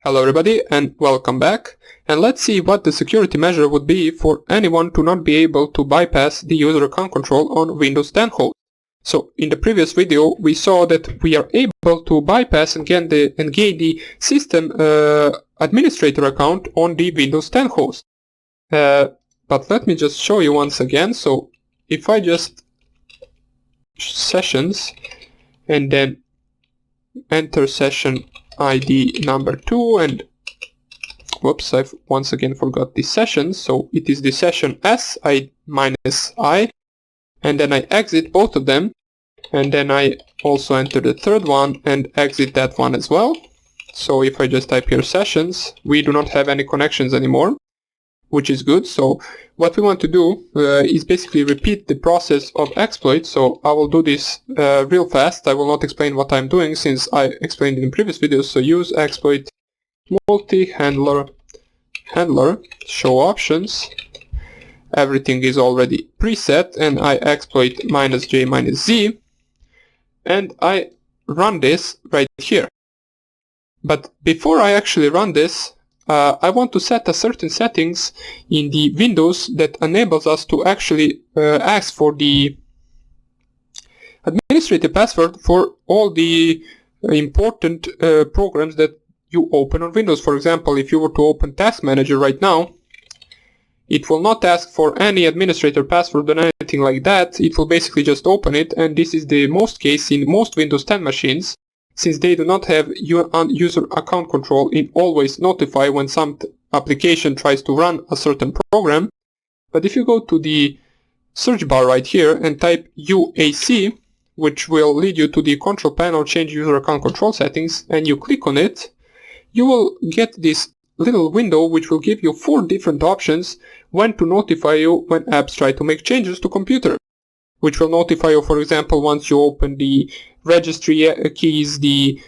Hello everybody and welcome back, and let's see what the security measure would be for anyone to not be able to bypass the user account control on Windows 10 host. So in the previous video we saw that we are able to bypass and gain the system administrator account on the Windows 10 host. But let me just show you once again. So if I just sessions and then enter session ID number 2 and whoops, I've once again forgot the session, so it is the session S minus I, and then I exit both of them, and then I also enter the third one and exit that one as well. So if I just type here sessions, we do not have any connections anymore, which is good. So what we want to do is basically repeat the process of exploit. So I will do this real fast. I will not explain what I'm doing since I explained in the previous videos. So use exploit multi-handler show options. Everything is already preset, and I exploit -j -z, and I run this right here. But before I actually run this, I want to set a certain settings in the Windows that enables us to actually ask for the administrative password for all the important programs that you open on Windows. For example, if you were to open Task Manager right now, it will not ask for any administrator password or anything like that. It will basically just open it, and this is the most case in most Windows 10 machines, since they do not have user account control in always notify when some application tries to run a certain program. But if you go to the search bar right here and type UAC, which will lead you to the control panel, change user account control settings, and you click on it, you will get this little window which will give you 4 different options when to notify you when apps try to make changes to computer, which will notify you, for example, once you open the registry keys, the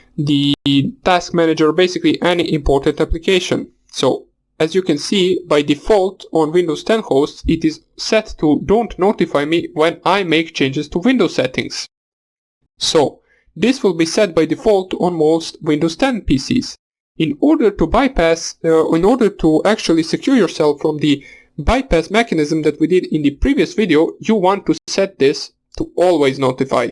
task manager, basically any important application. So as you can see, by default on Windows 10 hosts, it is set to don't notify me when I make changes to Windows settings. So this will be set by default on most Windows 10 PCs. In order to bypass, in order to actually secure yourself from the bypass mechanism that we did in the previous video, you want to set this to always notify.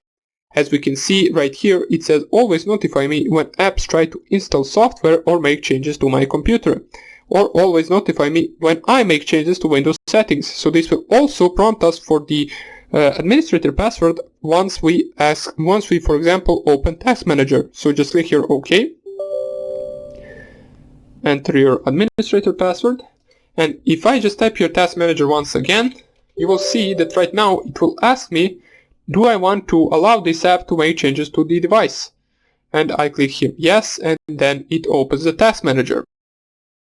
As we can see right here, it says always notify me when apps try to install software or make changes to my computer, or always notify me when I make changes to Windows settings. So this will also prompt us for the administrator password once we for example open Task Manager. So just click here OK, enter your administrator password, and if I just type your Task Manager once again, you will see that right now it will ask me, do I want to allow this app to make changes to the device? And I click here yes, and then it opens the Task Manager.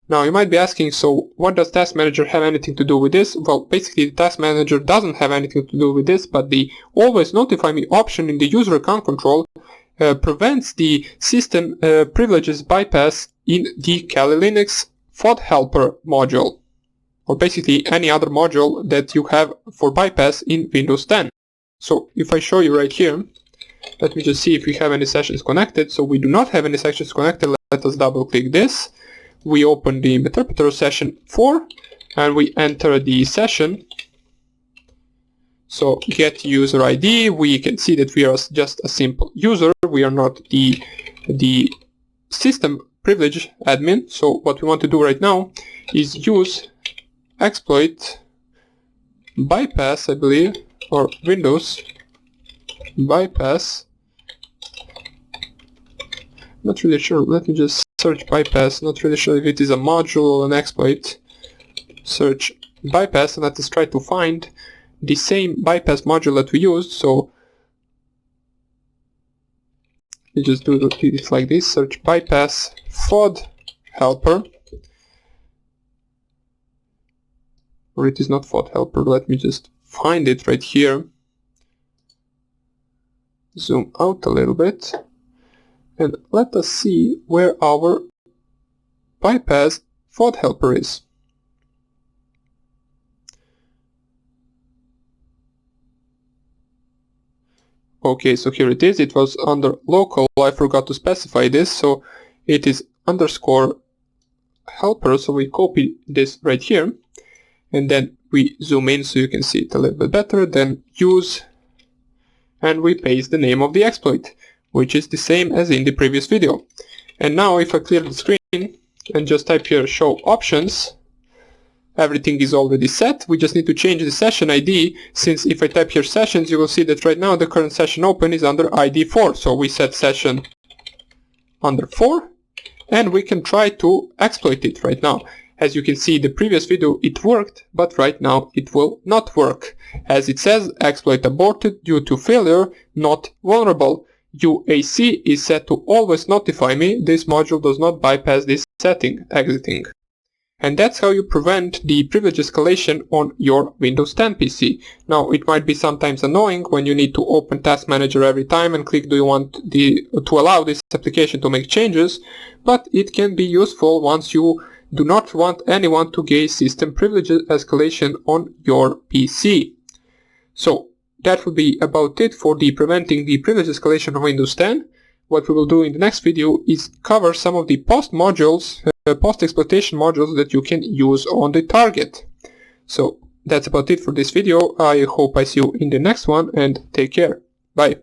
Now you might be asking, so what does Task Manager have anything to do with this? Well, basically the Task Manager doesn't have anything to do with this, but the always notify me option in the user account control prevents the system privileges bypass in the Kali Linux FOD helper module, or basically any other module that you have for bypass in Windows 10. So if I show you right here, let me just see if we have any sessions connected. So we do not have any sessions connected. Let us double click this. We open the interpreter session 4 and we enter the session. So get user ID, we can see that we are just a simple user. We are not the system privilege admin. So what we want to do right now is use exploit bypass, I believe, or Windows bypass. Not really sure. Let me just search bypass. Not really sure if it is a module or an exploit. Search bypass and let us try to find the same bypass module that we used. So you just do it like this. Search bypass FOD helper. Or it is not FOD helper. Let me just find it right here. Zoom out a little bit. And let us see where our bypass FOD helper is. Okay, so here it is. It was under local. I forgot to specify this, so it is underscore helper, so we copy this right here, and then we zoom in so you can see it a little bit better, then use, and we paste the name of the exploit, which is the same as in the previous video. And now if I clear the screen and just type here show options, everything is already set. We just need to change the session ID, since if I type here sessions, you will see that right now the current session open is under ID 4. So we set session under 4, and we can try to exploit it right now. As you can see, the previous video it worked, but right now it will not work. As it says, exploit aborted due to failure, not vulnerable. UAC is set to always notify me. This module does not bypass this setting, exiting. And that's how you prevent the privilege escalation on your Windows 10 PC. Now, it might be sometimes annoying when you need to open Task Manager every time and click do you want to allow this application to make changes, but it can be useful once you do not want anyone to gain system privilege escalation on your PC. So, that would be about it for preventing the privilege escalation on Windows 10. What we will do in the next video is cover some of the post-exploitation modules that you can use on the target. So that's about it for this video. I hope I see you in the next one, and take care. Bye.